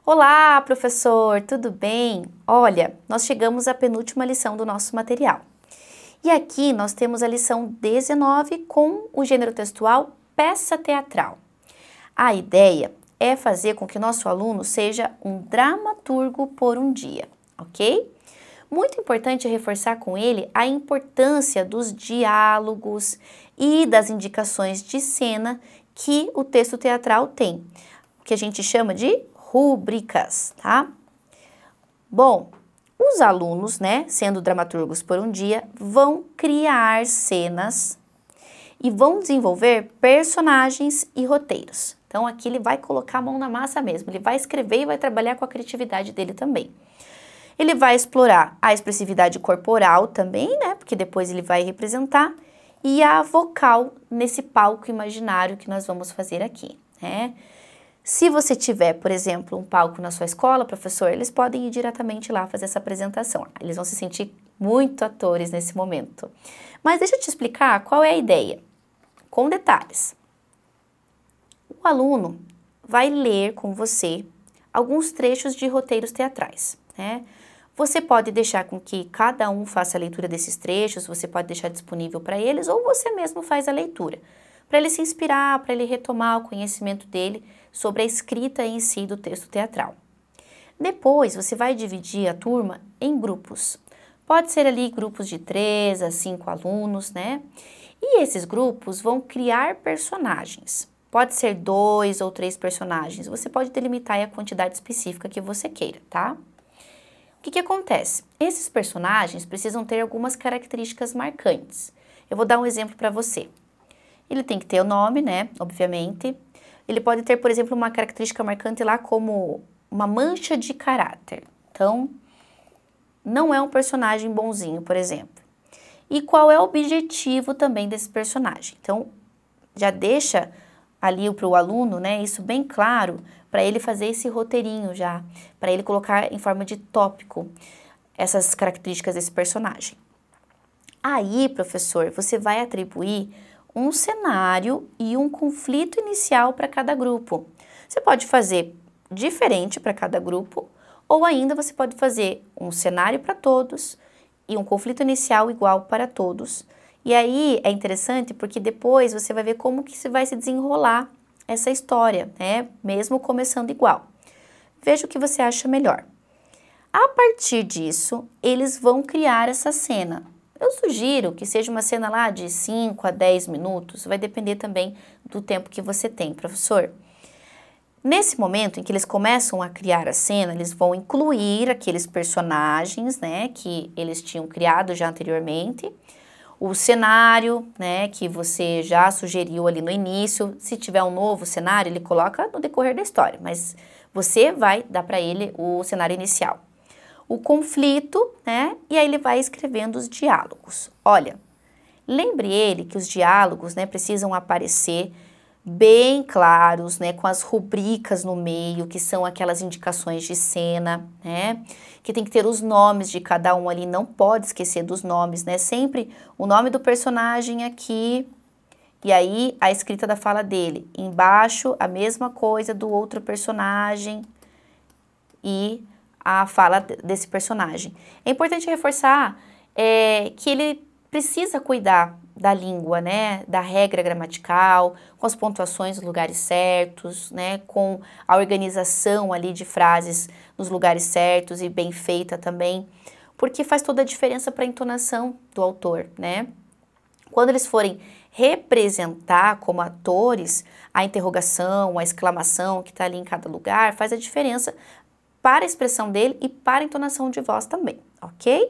Olá, professor, tudo bem? Olha, nós chegamos à penúltima lição do nosso material. E aqui nós temos a lição 19 com o gênero textual peça teatral. A ideia é fazer com que o nosso aluno seja um dramaturgo por um dia, ok? Muito importante reforçar com ele a importância dos diálogos e das indicações de cena que o texto teatral tem, o que a gente chama de rúbricas, tá? Bom, os alunos, sendo dramaturgos por um dia, vão criar cenas e vão desenvolver personagens e roteiros. Então, aqui ele vai colocar a mão na massa mesmo, ele vai escrever e vai trabalhar com a criatividade dele também. Ele vai explorar a expressividade corporal também, porque depois ele vai representar, e a vocal nesse palco imaginário que nós vamos fazer aqui, Se você tiver, por exemplo, um palco na sua escola, professor, eles podem ir diretamente lá fazer essa apresentação. Eles vão se sentir muito atores nesse momento. Mas deixa eu te explicar qual é a ideia, com detalhes. O aluno vai ler com você alguns trechos de roteiros teatrais, Você pode deixar com que cada um faça a leitura desses trechos, você pode deixar disponível para eles, ou você mesmo faz a leitura, para ele se inspirar, para ele retomar o conhecimento dele sobre a escrita em si do texto teatral. Depois, você vai dividir a turma em grupos. Pode ser ali grupos de 3 a 5 alunos, E esses grupos vão criar personagens. Pode ser 2 ou 3 personagens. Você pode delimitar a quantidade específica que você queira, tá? O que acontece? Esses personagens precisam ter algumas características marcantes. Eu vou dar um exemplo para você. Ele tem que ter o nome, obviamente. Ele pode ter, por exemplo, uma característica marcante lá como uma mancha de caráter. Então, não é um personagem bonzinho, por exemplo. E qual é o objetivo também desse personagem? Então, já deixa ali para o aluno, isso bem claro, para ele fazer esse roteirinho já, para ele colocar em forma de tópico essas características desse personagem. Aí, professor, você vai atribuir um cenário e um conflito inicial para cada grupo. Você pode fazer diferente para cada grupo, ou ainda você pode fazer um cenário para todos e um conflito inicial igual para todos. E aí é interessante porque depois você vai ver como que vai se desenrolar essa história, mesmo começando igual. Veja o que você acha melhor. A partir disso, eles vão criar essa cena. Eu sugiro que seja uma cena lá de 5 a 10 minutos, vai depender também do tempo que você tem, professor. Nesse momento em que eles começam a criar a cena, eles vão incluir aqueles personagens, que eles tinham criado já anteriormente, o cenário, que você já sugeriu ali no início. Se tiver um novo cenário, ele coloca no decorrer da história, mas você vai dar para ele o cenário inicial. O conflito, e aí ele vai escrevendo os diálogos. Olha, lembre ele que os diálogos, precisam aparecer bem claros, com as rubricas no meio, que são aquelas indicações de cena, que tem que ter os nomes de cada um ali, não pode esquecer dos nomes, sempre o nome do personagem aqui, e aí a escrita da fala dele. Embaixo, a mesma coisa do outro personagem e a fala desse personagem. É importante reforçar que ele precisa cuidar da língua, da regra gramatical, com as pontuações nos lugares certos, com a organização ali de frases nos lugares certos e bem feita também, porque faz toda a diferença para a entonação do autor, Quando eles forem representar como atores, a interrogação, a exclamação que está ali em cada lugar, faz a diferença para a expressão dele e para a entonação de voz também, ok?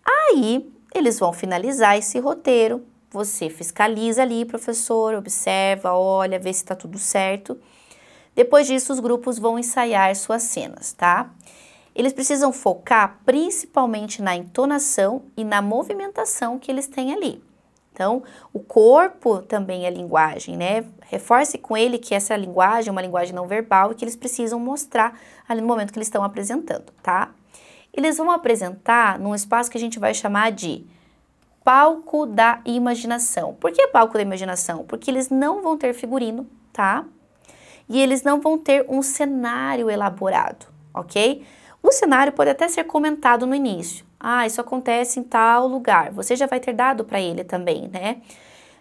Aí, eles vão finalizar esse roteiro, você fiscaliza ali, professor, observa, olha, vê se está tudo certo. Depois disso, os grupos vão ensaiar suas cenas, tá? Eles precisam focar principalmente na entonação e na movimentação que eles têm ali. Então, o corpo também é linguagem, Reforce com ele que essa linguagem é uma linguagem não verbal e que eles precisam mostrar ali no momento que eles estão apresentando, tá? Eles vão apresentar num espaço que a gente vai chamar de palco da imaginação. Por que palco da imaginação? Porque eles não vão ter figurino, tá? e eles não vão ter um cenário elaborado, ok? O cenário pode até ser comentado no início. Ah, isso acontece em tal lugar. Você já vai ter dado para ele também, né?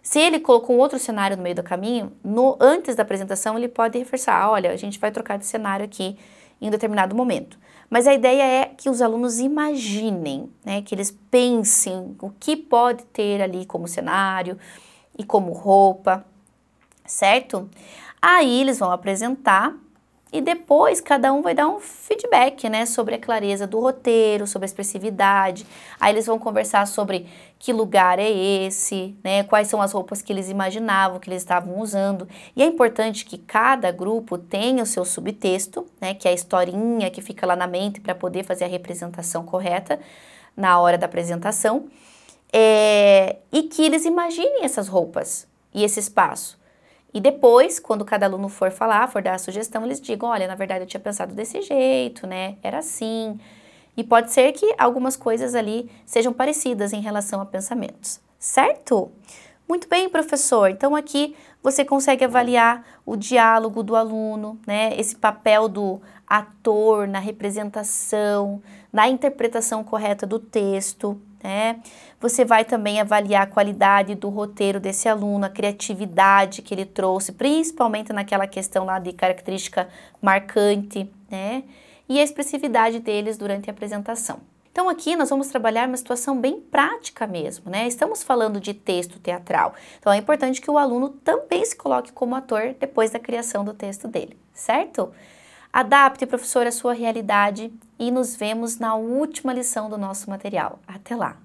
Se ele colocou um outro cenário no meio do caminho, antes da apresentação ele pode reforçar, olha, a gente vai trocar de cenário aqui em um determinado momento. Mas a ideia é que os alunos imaginem, né, que eles pensem o que pode ter ali como cenário e como roupa, certo? Aí eles vão apresentar e depois cada um vai dar um feedback, né, sobre a clareza do roteiro, sobre a expressividade. Aí eles vão conversar sobre que lugar é esse, né, quais são as roupas que eles imaginavam, que eles estavam usando. E é importante que cada grupo tenha o seu subtexto, né, que é a historinha que fica lá na mente para poder fazer a representação correta na hora da apresentação. E que eles imaginem essas roupas e esse espaço. E depois, quando cada aluno for falar, for dar a sugestão, eles digam, olha, na verdade eu tinha pensado desse jeito, né, era assim. E pode ser que algumas coisas ali sejam parecidas em relação a pensamentos, certo? Muito bem, professor. Então aqui você consegue avaliar o diálogo do aluno, né, esse papel do ator na representação, na interpretação correta do texto, né? Você vai também avaliar a qualidade do roteiro desse aluno, a criatividade que ele trouxe, principalmente naquela questão lá de característica marcante, né? E a expressividade deles durante a apresentação. Então aqui nós vamos trabalhar uma situação bem prática mesmo, né? Estamos falando de texto teatral, então é importante que o aluno também se coloque como ator depois da criação do texto dele, certo? Adapte, professor, a sua realidade e nos vemos na última lição do nosso material. Até lá!